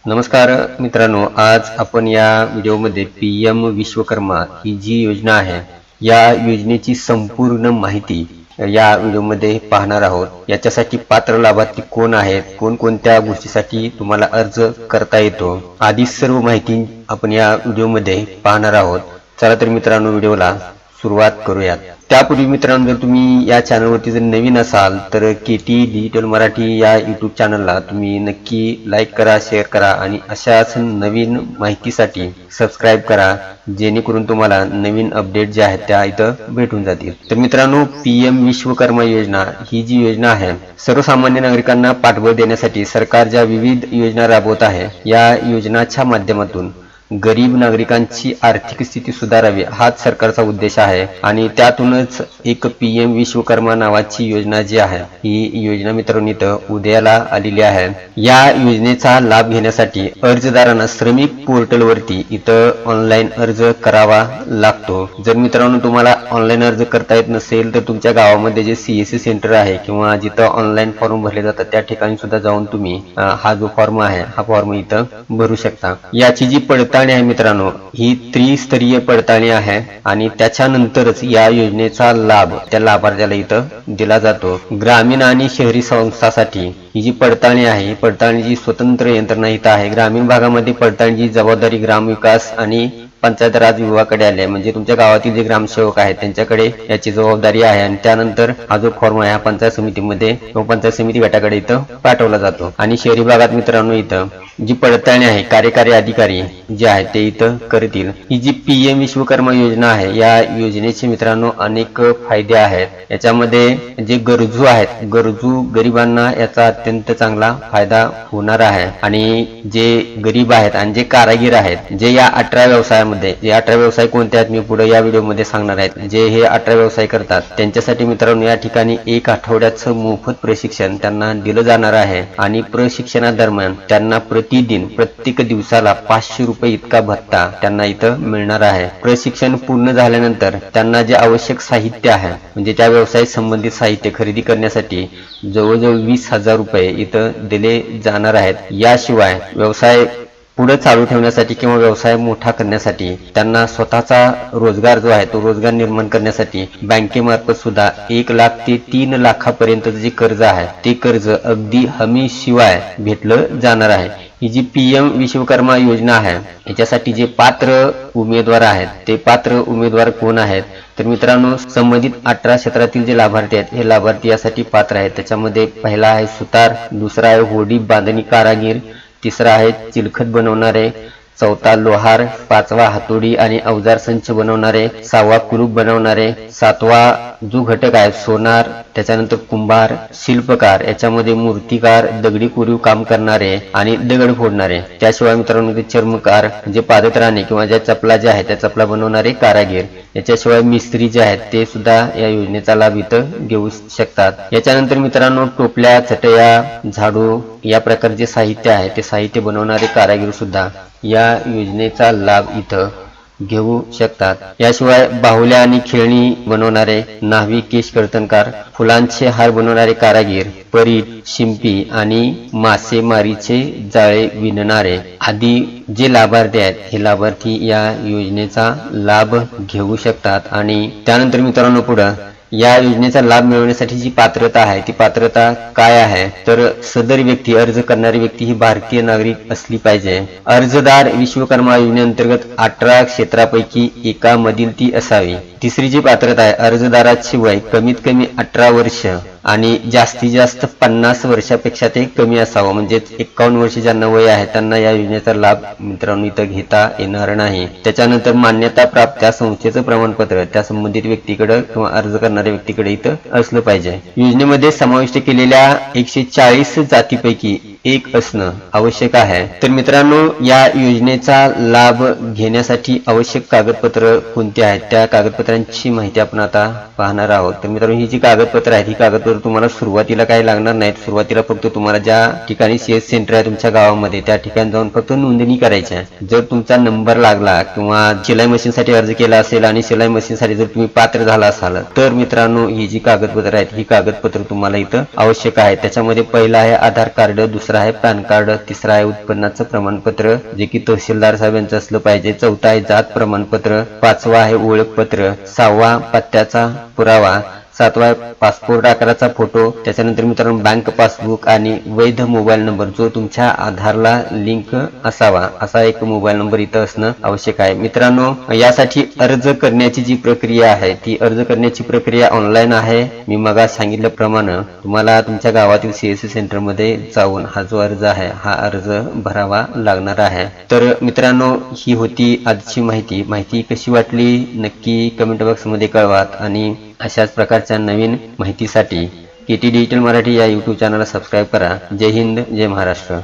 नमस्कार मित्रांनो, आज आपण या व्हिडिओमध्ये पीएम विश्वकर्मा ही जी योजना आहे या योजनेची संपूर्ण माहिती या व्हिडिओमध्ये पाहणार आहोत। याच्यासाठी पात्र लाभार्थी कोण आहेत, कोणकोणत्या गोष्टीसाठी तुम्हाला अर्ज करता येतो, आदी सर्व माहिती आपण या व्हिडिओमध्ये पाहणार आहोत। चला तर मित्रांनो, व्हिडिओला सुरुवात करूयात। त्यापूर्वी मित्रांनो, जर तुम्ही या चॅनलवरती जर नवीन असाल तर केटी डिजिटल मराठी या यूट्यूब चॅनलला तुम्ही नक्की लाईक करा, शेअर करा आणि अशाच नवीन माहितीसाठी सबस्क्राईब करा, जेणेकरून तुम्हाला नवीन अपडेट जे आहेत त्या इथं भेटून जातील। तर मित्रांनो, पीएम विश्वकर्मा योजना ही जी योजना आहे सर्वसामान्य नागरिकांना पाठबळ देण्यासाठी सरकार ज्या विविध योजना राबवत आहे, या योजनाच्या माध्यमातून गरीब नागरिकांची आर्थिक स्थिती सुधारावी हाच सरकारचा उद्देश आहे आणि त्यातूनच एक पीएम विश्वकर्मा नावाची योजना जी आहे ही योजना मित्रांनो इथं उदयाला आलेली आहे। या योजनेचा लाभ घेण्यासाठी अर्जदारांना श्रमिक पोर्टलवरती इथं ऑनलाईन अर्ज करावा लागतो। जर मित्रांनो तुम्हाला ऑनलाईन अर्ज करता येत नसेल तर तुमच्या गावामध्ये जे सीएससी सेंटर आहे किंवा जिथं ऑनलाईन फॉर्म भरले जातात त्या ठिकाणी सुद्धा जाऊन तुम्ही हा जो फॉर्म आहे हा फॉर्म इथं भरू शकता। याची जी पडताळणी आहे मित्रांनो ही त्रिस्तरीय पडताळणी आहे आणि त्याच्यानंतरच या योजनेचा लाभ त्या लाभार्थ्याला इथं दिला जातो। ग्रामीण आणि शहरी संस्थांसाठी ही जी पडताळणी आहे, पडताळणीची स्वतंत्र यंत्रणा इथं आहे। ग्रामीण भागामध्ये पडताळणीची जबाबदारी ग्रामविकास आणि पंचायत राज विभागाकडे आले, म्हणजे तुमच्या गावातील जे ग्रामसेवक आहेत त्यांच्याकडे याची जबाबदारी आहे आणि त्यानंतर हा जो फॉर्म आहे पंचायत समितीमध्ये किंवा पंचायत समिती गटाकडे इथं पाठवला जातो। आणि शहरी भागात मित्रांनो इथं जी पडताळणी आहे कार्यकारी अधिकारी जे आहेत ते इथं करतील। ही जी पीएम विश्वकर्मा योजना आहे या योजनेचे मित्रांनो अनेक फायदे आहेत। याच्यामध्ये जे गरजू आहेत, गरजू गरिबांना याचा अत्यंत चांगला फायदा होणार आहे आणि जे गरीब आहेत आणि जे कारागीर आहेत, जे या 18 व्यवसायामध्ये, जे 18 व्यवसाय कोणते आहेत मी पुढे या व्हिडिओमध्ये सांगणार आहेत, जे हे 18 व्यवसाय करतात त्यांच्यासाठी मित्रांनो या ठिकाणी 1 आठवड्याचं मोफत प्रशिक्षण त्यांना दिलं जाणार आहे आणि प्रशिक्षणादरम्यान त्यांना प्रतिदिन प्रत्येक दिवसाला 500 रुपये इतका भत्ता त्यांना इथं मिळणार आहे। प्रशिक्षण पूर्ण झाल्यानंतर त्यांना जे आवश्यक साहित्य आहे, म्हणजे त्या व्यवसाय संबंधित साहित्य खरेदी करण्यासाठी जवळजवळ 20,000 रुपये इथं दिले जाणार आहेत। याशिवाय व्यवसाय पुढे चालू ठेवण्यासाठी किंवा व्यवसाय मोठा करण्यासाठी त्यांना स्वतःचा रोजगार जो आहे तो रोजगार निर्माण करण्यासाठी बँकेमार्फत सुद्धा 1 लाख ते 3 लाखापर्यंत जे कर्ज आहे ते कर्ज अगदी हमी शिवाय भेटलं जाणार आहे। ही जी पीएम विश्वकर्मा योजना आहे याच्यासाठी जे पात्र उमेदवार आहेत ते पात्र उमेदवार कोण आहेत तर मित्रांनो संबंधित 18 क्षेत्रातील जे लाभार्थी आहेत हे लाभार्थी यासाठी पात्र आहेत। त्याच्यामध्ये पहिला आहे सुतार, दुसरा आहे होडी बांधणी कारागीर, तिसरा आहे चिलखत बनवणारे, चौथा लोहार, पाचवा हातोडी आणि अवजार संच बनवणारे, 6वा कुलूप बनवणारे, 7वा जो घटक आहे सोनार, त्याच्यानंतर कुंभार, शिल्पकार, याच्यामध्ये मूर्तिकार, दगडी कोरीव काम करणारे आणि दगड फोडणारे, त्याशिवाय मित्रांनो ते चर्मकार जे पादत्राणे किंवा ज्या चपला ज्या आहेत त्या चपला बनवणारे कारागीर, याच्याशिवाय मिस्त्री जे आहेत ते सुद्धा या योजनेचा लाभ इथं घेऊ शकतात। याच्यानंतर मित्रांनो टोपल्या, चटया, झाडू या प्रकारचे साहित्य आहे ते साहित्य बनवणारे कारागीर सुद्धा या योजनेचा लाभ इथं घेऊ शकतात। याशिवाय बाहुल्या आणि खेळणी बनवणारे, न्हावी केश कर्तनकार, फुलांचे हार बनवणारे कारागीर, परीट, शिंपी आणि मासेमारीचे जाळे विणणारे आदी जे लाभार्थी आहेत हे लाभार्थी या योजनेचा लाभ घेऊ शकतात। आणि त्यानंतर मित्रांनो पुढे या योजनेचा लाभ मिळवण्यासाठी जी पात्रता आहे ती पात्रता काय आहे तर सदर व्यक्ती, अर्ज करणारी व्यक्ती ही भारतीय नागरिक असली पाहिजे। अर्जदार विश्वकर्मा योजनेअंतर्गत 18 क्षेत्रापैकी एकामधील ती असावी। तिसरी जी पात्रता आहे, अर्जदाराचे वय कमीत कमी 18 वर्ष आणि जास्तीत जास्त 50 वर्षापेक्षा ते कमी असावं, म्हणजे 51 वर्ष ज्यांना वय आहे त्यांना या योजनेचा लाभ मित्रांनो इथं घेता येणार नाही। त्याच्यानंतर मान्यता प्राप्त त्या संस्थेचं प्रमाणपत्र त्या संबंधित व्यक्तीकडे किंवा अर्ज करणाऱ्या व्यक्तीकडे इथं असलं पाहिजे। योजनेमध्ये समाविष्ट केलेल्या 140 जातीपैकी एक असणं आवश्यक आहे। तर मित्रांनो या योजनेचा लाभ घेण्यासाठी आवश्यक कागदपत्र कोणती आहेत त्या कागदपत्रांची माहिती आपण आता पाहणार आहोत। तर मित्रांनो ही जी कागदपत्र आहेत ही कागदपत्र तुम्हाला सुरुवातीला काही लागणार नाहीत। सुरुवातीला फक्त तुम्हाला ज्या ठिकाणी सीएस सेंटर आहे तुमच्या गावामध्ये त्या ठिकाणी जाऊन फक्त नोंदणी करायची आहे। जर तुमचा नंबर लागला किंवा शिलाई मशीनसाठी अर्ज केला असेल आणि शिलाई मशीनसाठी जर तुम्ही पात्र झाला असाल तर मित्रांनो ही जी कागदपत्र आहेत ही कागदपत्र तुम्हाला इथं आवश्यक आहे। त्याच्यामध्ये पहिला आहे आधार कार्ड, दुसरा आहे पॅन कार्ड, तिसरा आहे उत्पन्नाचं प्रमाणपत्र जे की तहसीलदार साहेबांचं असलं पाहिजे, चौथा आहे जात प्रमाणपत्र, पाचवा आहे ओळखपत्र, सहावा पत्त्याचा पुरावा, सातवा पासपोर्ट आकाराचा फोटो, त्याच्यानंतर मित्रांनो बँक पासबुक आणि वैध मोबाईल नंबर जो तुमच्या आधारला लिंक असावा असा एक मोबाईल नंबर इथं असणं आवश्यक आहे। मित्रांनो यासाठी अर्ज करण्याची जी प्रक्रिया आहे ती अर्ज करण्याची प्रक्रिया ऑनलाईन आहे। मी मग सांगितल्याप्रमाणे तुम्हाला तुमच्या गावातील CSC सेंटर मध्ये जाऊन हा जो अर्ज आहे हा अर्ज भरावा लागणार आहे। तर मित्रांनो ही होती आजची माहिती कशी वाटली नक्की कमेंट बॉक्स मध्ये कळवा आणि अशाच प्रकारच्या नवीन माहितीसाठी KT डिजिटल मराठी या YouTube चॅनलला सबस्क्राईब करा। जय हिंद, जय महाराष्ट्र।